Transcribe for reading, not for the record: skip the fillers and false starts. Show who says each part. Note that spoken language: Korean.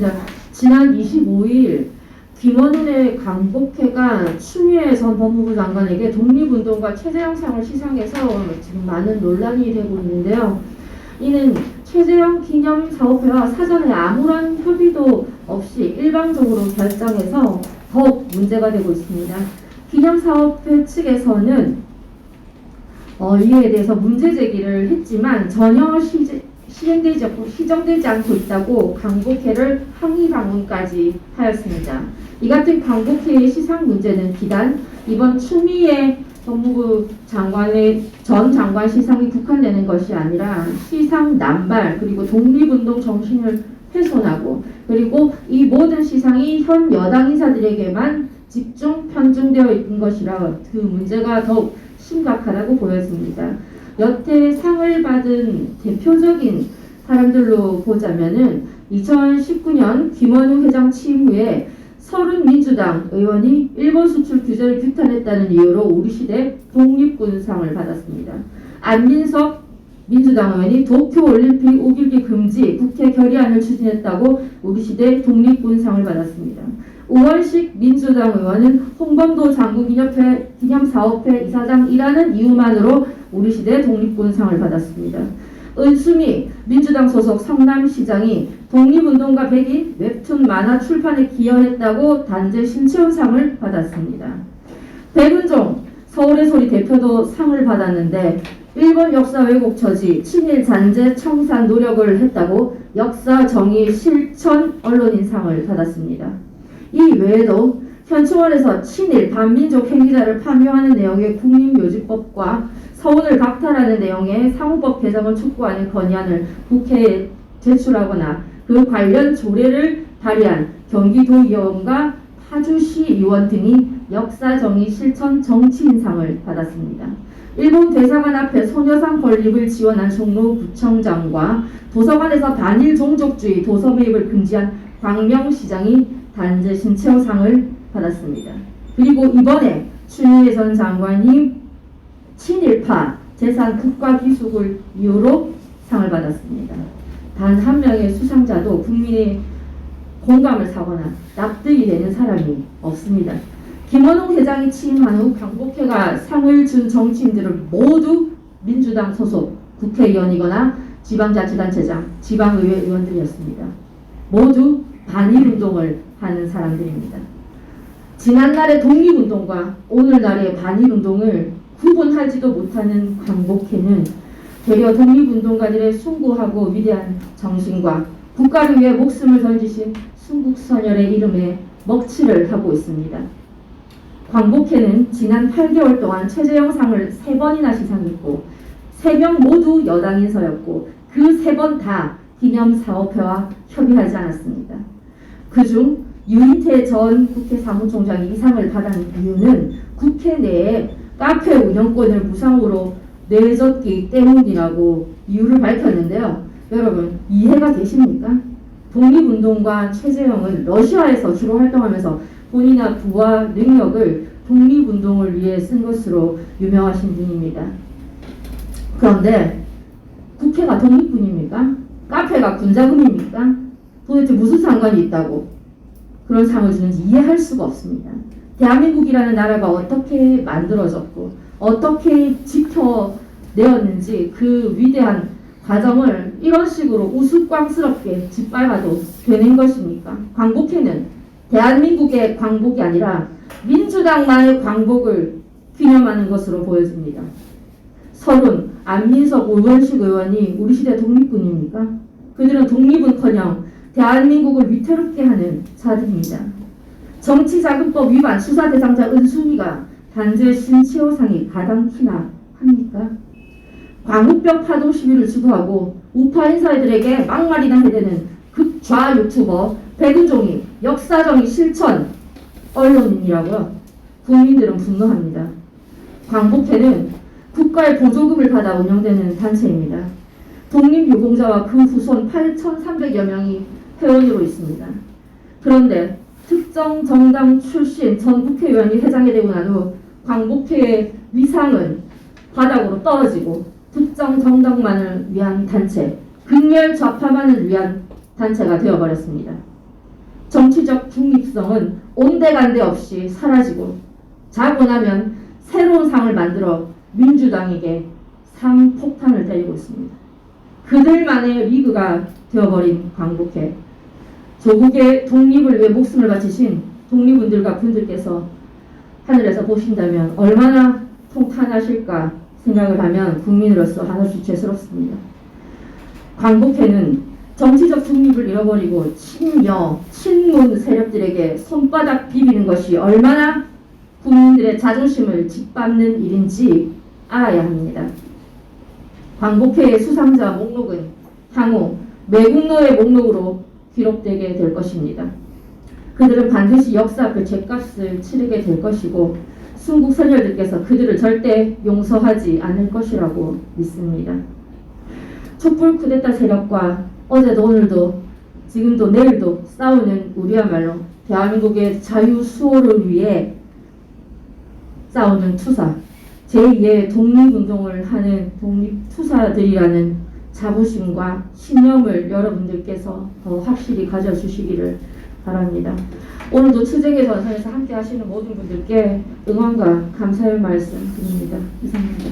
Speaker 1: 그렇습니다. 지난 25일 김원훈의 광복회가 추미애 전 법무부 장관에게 독립운동가 최재형상을 시상해서 지금 많은 논란이 되고 있는데요. 이는 최재형 기념사업회와 사전에 아무런 협의도 없이 일방적으로 결정해서 더욱 문제가 되고 있습니다. 기념사업회 측에서는 이에 대해서 문제 제기를 했지만 전혀 시정되지 않고 있다고 광복회를 항의 방문까지 하였습니다. 이 같은 광복회의 시상 문제는 비단 이번 추미애 법무부 장관의 전 장관 시상이 국한되는 것이 아니라 시상 남발 그리고 독립운동 정신을 훼손하고 그리고 이 모든 시상이 현 여당 인사들에게만 집중 편중되어 있는 것이라 그 문제가 더욱 심각하다고 보여집니다. 여태 상을 받은 대표적인 사람들로 보자면은 2019년 김원훈 회장 취임 후에 30 민주당 의원이 일본 수출 규제를 규탄했다는 이유로 우리 시대 독립군상을 받았습니다. 안민석 민주당 의원이 도쿄올림픽 우길기 금지 국회 결의안을 추진했다고 우리 시대 독립군상을 받았습니다. 우원식 민주당 의원은 홍범도 장군기념사업회 이사장이라는 이유만으로 우리 시대 독립군상을 받았습니다. 은수미 민주당 소속 성남시장이 독립운동가 100인 웹툰 만화 출판에 기여했다고 단재 신체훈상을 받았습니다. 백은종 서울의 소리 대표도 상을 받았는데 일본 역사 왜곡 처지 친일 잔재 청산 노력을 했다고 역사 정의 실천 언론인상을 받았습니다. 이 외에도 현충원에서 친일 반민족 행위자를 파묘하는 내용의 국민묘지법과 서훈을 박탈하는 내용의 사무법 개정을 촉구하는 건의안을 국회에 제출하거나 그 관련 조례를 발의한 경기도의원과 파주시 의원 등이 역사정의 실천 정치인상을 받았습니다. 일본 대사관 앞에 소녀상 건립을 지원한 종로구청장과 도서관에서 반일 종족주의 도서 매입을 금지한 광명시장이 단재 신체호상을 받았습니다. 그리고 이번에 추미애 전 장관이 친일파 재산 국가기속을 이유로 상을 받았습니다. 단 한 명의 수상자도 국민의 공감을 사거나 납득이 되는 사람이 없습니다. 김원웅 회장이 취임한 후 광복회가 상을 준 정치인들은 모두 민주당 소속 국회의원이거나 지방자치단체장, 지방의회 의원들이었습니다. 모두 반일운동을 하는 사람들입니다. 지난날의 독립운동과 오늘날의 반일운동을 구분하지도 못하는 광복회는 대려 독립운동가들의 숭고하고 위대한 정신과 국가를 위해 목숨을 던지신 순국선열의 이름에 먹칠을 하고 있습니다. 광복회는 지난 8개월 동안 최재형상을 3번이나 시상했고 3명 모두 여당 인사였고 그 3번 다 기념사업회와 협의하지 않았습니다. 그중 유인태 전 국회 사무총장이 이 상을 받은 이유는 국회 내에 카페 운영권을 무상으로 내줬기 때문이라고 이유를 밝혔는데요. 여러분 이해가 되십니까? 독립운동가 최재형은 러시아에서 주로 활동하면서 본인의 부와 능력을 독립운동을 위해 쓴 것으로 유명하신 분입니다. 그런데 국회가 독립군입니까? 카페가 군자금입니까? 도대체 무슨 상관이 있다고 그런 상을 주는지 이해할 수가 없습니다. 대한민국이라는 나라가 어떻게 만들어졌고 어떻게 지켜내었는지 그 위대한 과정을 이런 식으로 우스꽝스럽게 짓밟아도 되는 것입니까? 광복회는 대한민국의 광복이 아니라 민주당만의 광복을 기념하는 것으로 보여집니다. 서른, 안민석, 우원식 의원이 우리 시대 독립군입니까? 그들은 독립은커녕 대한민국을 위태롭게 하는 자들입니다. 정치자금법 위반 수사 대상자 은순이가 단재 신체호상이 가당키나 합니까? 광우병 파동 시위를 주도하고 우파 인사들에게 막말이나 해대는 극좌 유튜버 백은종이 역사정의 실천 언론인이라고요. 국민들은 분노합니다. 광복회는 국가의 보조금을 받아 운영되는 단체입니다. 독립유공자와 그 후손 8,300여 명이 회원으로 있습니다. 그런데 특정 정당 출신 전 국회의원이 회장이 되고 난 후 광복회의 위상은 바닥으로 떨어지고 특정 정당만을 위한 단체, 극렬 좌파만을 위한 단체가 되어버렸습니다. 정치적 중립성은 온데간데 없이 사라지고 자고 나면 새로운 상을 만들어 민주당에게 상폭탄을 때리고 있습니다. 그들만의 리그가 되어버린 광복회. 조국의 독립을 위해 목숨을 바치신 독립운들과 분들께서 하늘에서 보신다면 얼마나 통탄하실까 생각을 하면 국민으로서 한없이 죄스럽습니다. 광복회는 정치적 중립을 잃어버리고 친여, 친문 세력들에게 손바닥 비비는 것이 얼마나 국민들의 자존심을 짓밟는 일인지 알아야 합니다. 광복회의 수상자 목록은 향후 매국노의 목록으로 기록되게 될 것입니다. 그들은 반드시 역사 그 죗값을 치르게 될 것이고 순국 선열들께서 그들을 절대 용서하지 않을 것이라고 믿습니다. 촛불 쿠데타 세력과 어제도 오늘도 지금도 내일도 싸우는 우리야말로 대한민국의 자유 수호를 위해 싸우는 투사, 제2의 독립운동을 하는 독립투사들이라는 자부심과 신념을 여러분들께서 더 확실히 가져주시기를 바랍니다. 오늘도 투쟁의 전선에서 함께 하시는 모든 분들께 응원과 감사의 말씀 드립니다. 이상입니다.